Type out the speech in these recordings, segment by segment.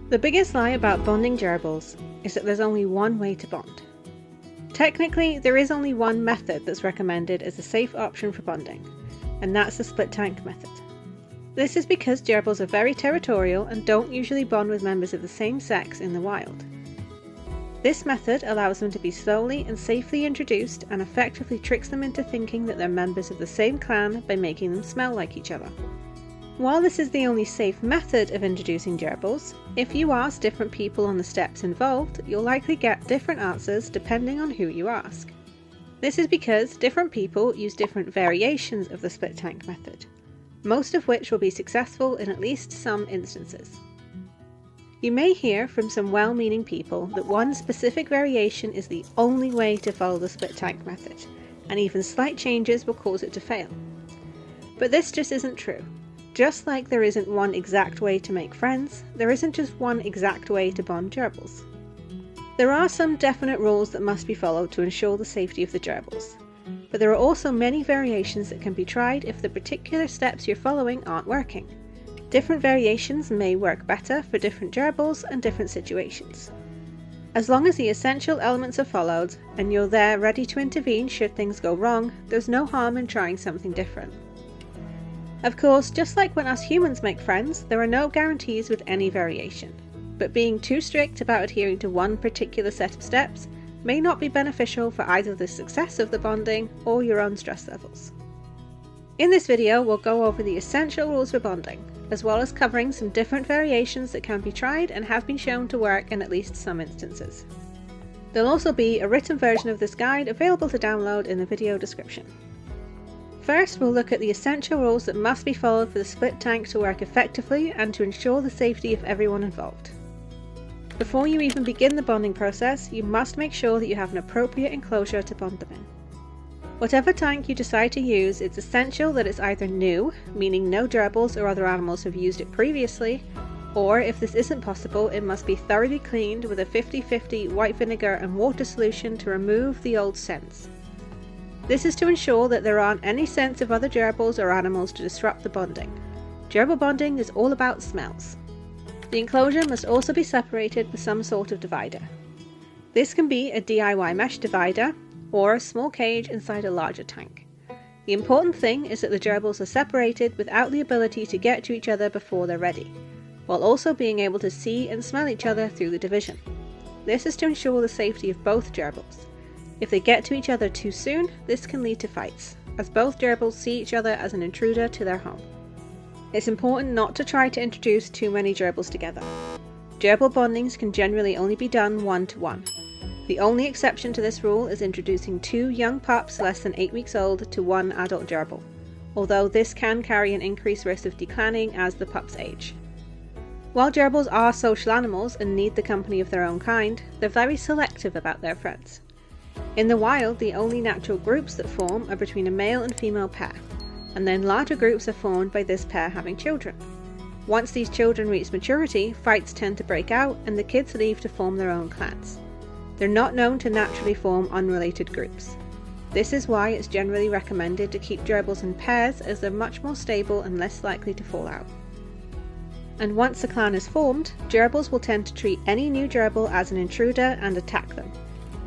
The biggest lie about bonding gerbils is that there's only one way to bond. Technically, there is only one method that's recommended as a safe option for bonding, and that's the split tank method. This is because gerbils are very territorial and don't usually bond with members of the same sex in the wild. This method allows them to be slowly and safely introduced and effectively tricks them into thinking that they're members of the same clan by making them smell like each other. While this is the only safe method of introducing gerbils, if you ask different people on the steps involved, you'll likely get different answers depending on who you ask. This is because different people use different variations of the split tank method, most of which will be successful in at least some instances. You may hear from some well-meaning people that one specific variation is the only way to follow the split tank method, and even slight changes will cause it to fail. But this just isn't true. Just like there isn't one exact way to make friends, there isn't just one exact way to bond gerbils. There are some definite rules that must be followed to ensure the safety of the gerbils, but there are also many variations that can be tried if the particular steps you're following aren't working. Different variations may work better for different gerbils and different situations. As long as the essential elements are followed, and you're there ready to intervene should things go wrong, there's no harm in trying something different. Of course, just like when us humans make friends, there are no guarantees with any variation, but being too strict about adhering to one particular set of steps may not be beneficial for either the success of the bonding or your own stress levels. In this video, we'll go over the essential rules for bonding, as well as covering some different variations that can be tried and have been shown to work in at least some instances. There'll also be a written version of this guide available to download in the video description. First, we'll look at the essential rules that must be followed for the split tank to work effectively and to ensure the safety of everyone involved. Before you even begin the bonding process, you must make sure that you have an appropriate enclosure to bond them in. Whatever tank you decide to use, it's essential that it's either new, meaning no gerbils or other animals have used it previously, or if this isn't possible, it must be thoroughly cleaned with a 50-50 white vinegar and water solution to remove the old scents. This is to ensure that there aren't any scents of other gerbils or animals to disrupt the bonding. Gerbil bonding is all about smells. The enclosure must also be separated with some sort of divider. This can be a DIY mesh divider or a small cage inside a larger tank. The important thing is that the gerbils are separated without the ability to get to each other before they're ready, while also being able to see and smell each other through the division. This is to ensure the safety of both gerbils. If they get to each other too soon, this can lead to fights, as both gerbils see each other as an intruder to their home. It's important not to try to introduce too many gerbils together. Gerbil bondings can generally only be done one-to-one. The only exception to this rule is introducing 2 young pups less than 8 weeks old to one adult gerbil, although this can carry an increased risk of declanning as the pups age. While gerbils are social animals and need the company of their own kind, they're very selective about their friends. In the wild, the only natural groups that form are between a male and female pair, and then larger groups are formed by this pair having children. Once these children reach maturity, fights tend to break out and the kids leave to form their own clans. They're not known to naturally form unrelated groups. This is why it's generally recommended to keep gerbils in pairs, as they're much more stable and less likely to fall out. And once a clan is formed, gerbils will tend to treat any new gerbil as an intruder and attack them.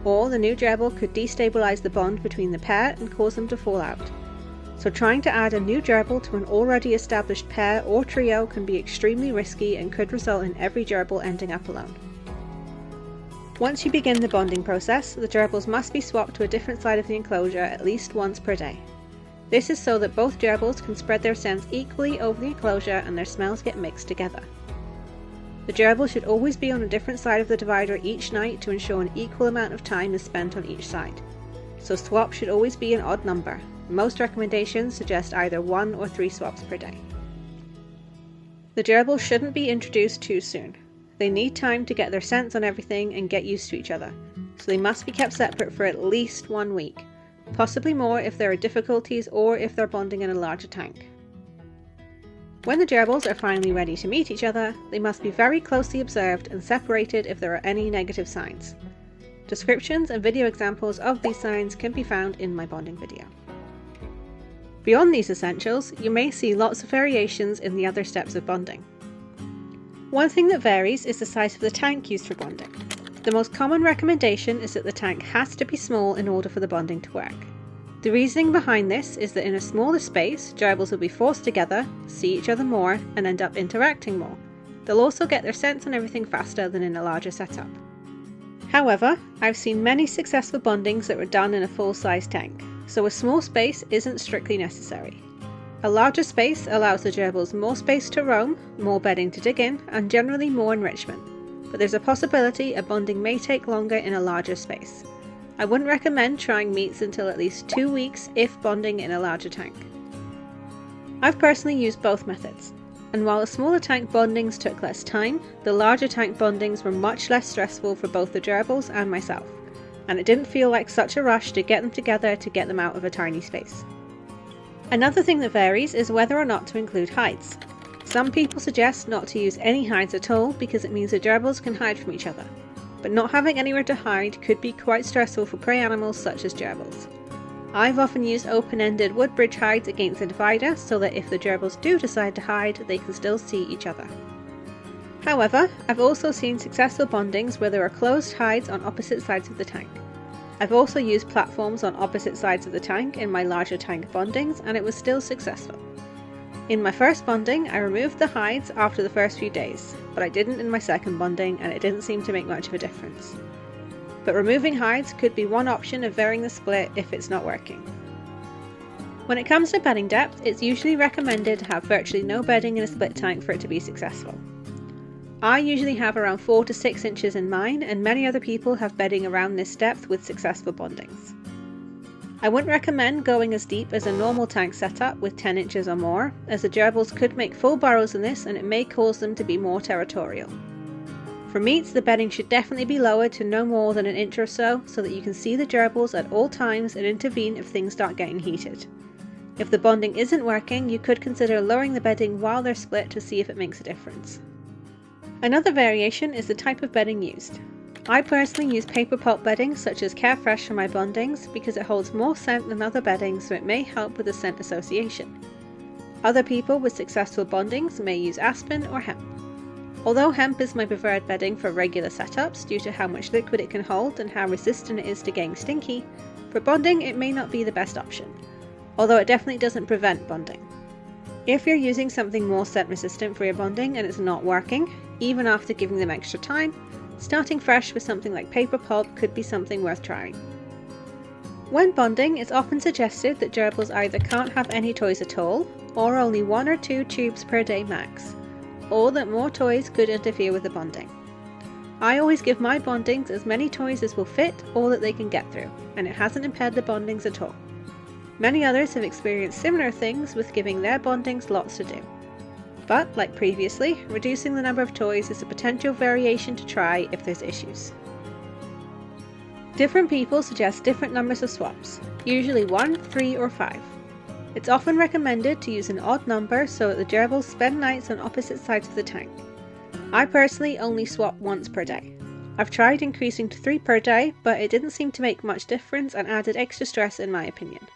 Or the new gerbil could destabilize the bond between the pair and cause them to fall out. So trying to add a new gerbil to an already established pair or trio can be extremely risky and could result in every gerbil ending up alone. Once you begin the bonding process, the gerbils must be swapped to a different side of the enclosure at least once per day. This is so that both gerbils can spread their scents equally over the enclosure and their smells get mixed together. The gerbil should always be on a different side of the divider each night to ensure an equal amount of time is spent on each side. So swaps should always be an odd number. Most recommendations suggest either 1 or 3 swaps per day. The gerbils shouldn't be introduced too soon. They need time to get their scents on everything and get used to each other, so they must be kept separate for at least 1 week, possibly more if there are difficulties or if they're bonding in a larger tank. When the gerbils are finally ready to meet each other, they must be very closely observed and separated if there are any negative signs. Descriptions and video examples of these signs can be found in my bonding video. Beyond these essentials, you may see lots of variations in the other steps of bonding. One thing that varies is the size of the tank used for bonding. The most common recommendation is that the tank has to be small in order for the bonding to work. The reasoning behind this is that in a smaller space, gerbils will be forced together, see each other more, and end up interacting more. They'll also get their scents on everything faster than in a larger setup. However, I've seen many successful bondings that were done in a full-size tank, so a small space isn't strictly necessary. A larger space allows the gerbils more space to roam, more bedding to dig in, and generally more enrichment, but there's a possibility a bonding may take longer in a larger space. I wouldn't recommend trying meets until at least 2 weeks if bonding in a larger tank. I've personally used both methods, and while the smaller tank bondings took less time, the larger tank bondings were much less stressful for both the gerbils and myself, and it didn't feel like such a rush to get them together to get them out of a tiny space. Another thing that varies is whether or not to include hides. Some people suggest not to use any hides at all because it means the gerbils can hide from each other, but not having anywhere to hide could be quite stressful for prey animals such as gerbils. I've often used open-ended wood bridge hides against the divider so that if the gerbils do decide to hide, they can still see each other. However, I've also seen successful bondings where there are closed hides on opposite sides of the tank. I've also used platforms on opposite sides of the tank in my larger tank bondings, and it was still successful. In my first bonding, I removed the hides after the first few days, but I didn't in my second bonding, and it didn't seem to make much of a difference. But removing hides could be one option of varying the split if it's not working. When it comes to bedding depth, it's usually recommended to have virtually no bedding in a split tank for it to be successful. I usually have around 4 to 6 inches in mine, and many other people have bedding around this depth with successful bondings. I wouldn't recommend going as deep as a normal tank setup with 10 inches or more, as the gerbils could make full burrows in this and it may cause them to be more territorial. For meets, the bedding should definitely be lowered to no more than an inch or so that you can see the gerbils at all times and intervene if things start getting heated. If the bonding isn't working, you could consider lowering the bedding while they're split to see if it makes a difference. Another variation is the type of bedding used. I personally use paper pulp bedding such as Carefresh for my bondings because it holds more scent than other bedding, so it may help with the scent association. Other people with successful bondings may use aspen or hemp. Although hemp is my preferred bedding for regular setups due to how much liquid it can hold and how resistant it is to getting stinky, for bonding it may not be the best option, although it definitely doesn't prevent bonding. If you're using something more scent resistant for your bonding and it's not working, even after giving them extra time, starting fresh with something like paper pulp could be something worth trying. When bonding, it's often suggested that gerbils either can't have any toys at all, or only 1 or 2 tubes per day max, or that more toys could interfere with the bonding. I always give my bondings as many toys as will fit or that they can get through, and it hasn't impaired the bondings at all. Many others have experienced similar things with giving their bondings lots to do. But, like previously, reducing the number of toys is a potential variation to try if there's issues. Different people suggest different numbers of swaps, usually 1, 3 or 5. It's often recommended to use an odd number so that the gerbils spend nights on opposite sides of the tank. I personally only swap once per day. I've tried increasing to 3 per day, but it didn't seem to make much difference and added extra stress in my opinion.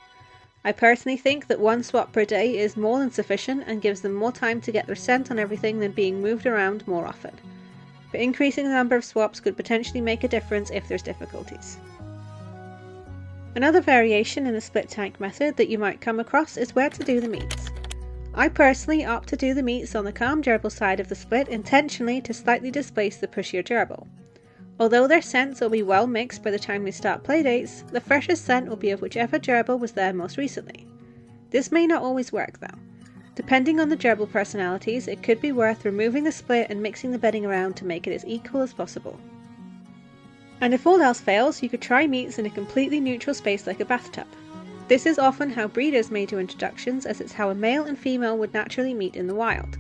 I personally think that 1 swap per day is more than sufficient and gives them more time to get their scent on everything than being moved around more often. But increasing the number of swaps could potentially make a difference if there's difficulties. Another variation in the split tank method that you might come across is where to do the meets. I personally opt to do the meets on the calm gerbil side of the split intentionally to slightly displace the pushier gerbil. Although their scents will be well mixed by the time they start playdates, the freshest scent will be of whichever gerbil was there most recently. This may not always work though. Depending on the gerbil personalities, it could be worth removing the split and mixing the bedding around to make it as equal as possible. And if all else fails, you could try meets in a completely neutral space like a bathtub. This is often how breeders may do introductions, as it's how a male and female would naturally meet in the wild.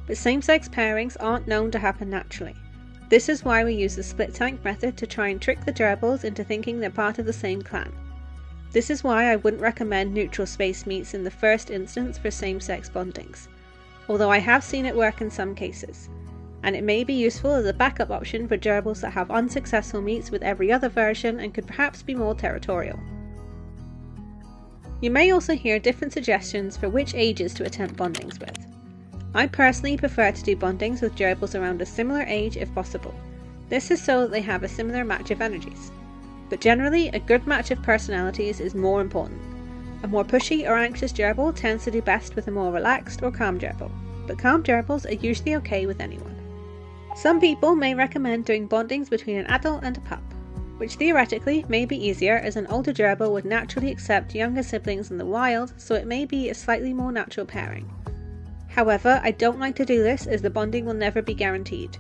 But same-sex pairings aren't known to happen naturally. This is why we use the split tank method to try and trick the gerbils into thinking they're part of the same clan. This is why I wouldn't recommend neutral space meets in the first instance for same-sex bondings, although I have seen it work in some cases, and it may be useful as a backup option for gerbils that have unsuccessful meets with every other version and could perhaps be more territorial. You may also hear different suggestions for which ages to attempt bondings with. I personally prefer to do bondings with gerbils around a similar age if possible. This is so that they have a similar match of energies. But generally, a good match of personalities is more important. A more pushy or anxious gerbil tends to do best with a more relaxed or calm gerbil, but calm gerbils are usually okay with anyone. Some people may recommend doing bondings between an adult and a pup, which theoretically may be easier as an older gerbil would naturally accept younger siblings in the wild, so it may be a slightly more natural pairing. However, I don't like to do this as the bonding will never be guaranteed,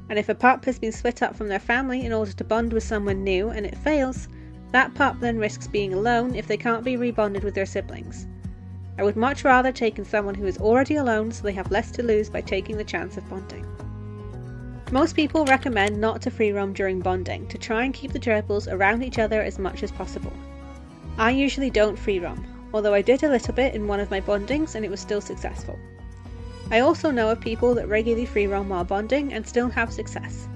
and if a pup has been split up from their family in order to bond with someone new and it fails, that pup then risks being alone if they can't be rebonded with their siblings. I would much rather take in someone who is already alone so they have less to lose by taking the chance of bonding. Most people recommend not to free roam during bonding to try and keep the gerbils around each other as much as possible. I usually don't free roam, although I did a little bit in one of my bondings and it was still successful. I also know of people that regularly free roam while bonding and still have success.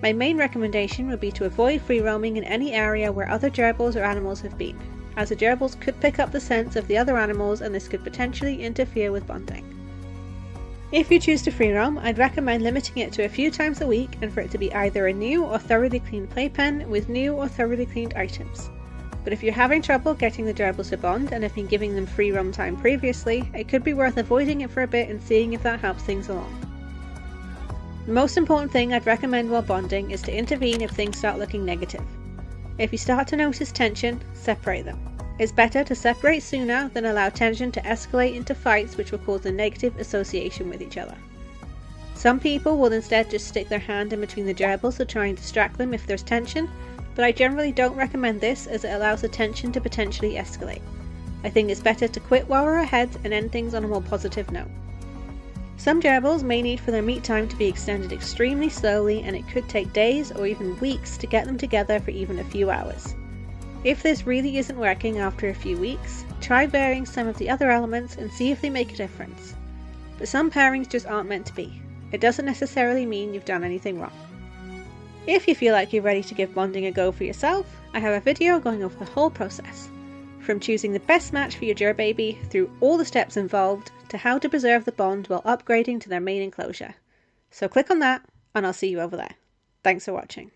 My main recommendation would be to avoid free roaming in any area where other gerbils or animals have been, as the gerbils could pick up the scents of the other animals and this could potentially interfere with bonding. If you choose to free roam, I'd recommend limiting it to a few times a week and for it to be either a new or thoroughly cleaned playpen with new or thoroughly cleaned items. But if you're having trouble getting the gerbils to bond and have been giving them free roam time previously, it could be worth avoiding it for a bit and seeing if that helps things along. The most important thing I'd recommend while bonding is to intervene if things start looking negative. If you start to notice tension, separate them. It's better to separate sooner than allow tension to escalate into fights which will cause a negative association with each other. Some people will instead just stick their hand in between the gerbils to try and distract them if there's tension, but I generally don't recommend this as it allows the tension to potentially escalate. I think it's better to quit while we're ahead and end things on a more positive note. Some gerbils may need for their meet time to be extended extremely slowly, and it could take days or even weeks to get them together for even a few hours. If this really isn't working after a few weeks, try varying some of the other elements and see if they make a difference. But some pairings just aren't meant to be. It doesn't necessarily mean you've done anything wrong. If you feel like you're ready to give bonding a go for yourself, I have a video going over the whole process, from choosing the best match for your gerbaby through all the steps involved to how to preserve the bond while upgrading to their main enclosure. So click on that and I'll see you over there. Thanks for watching.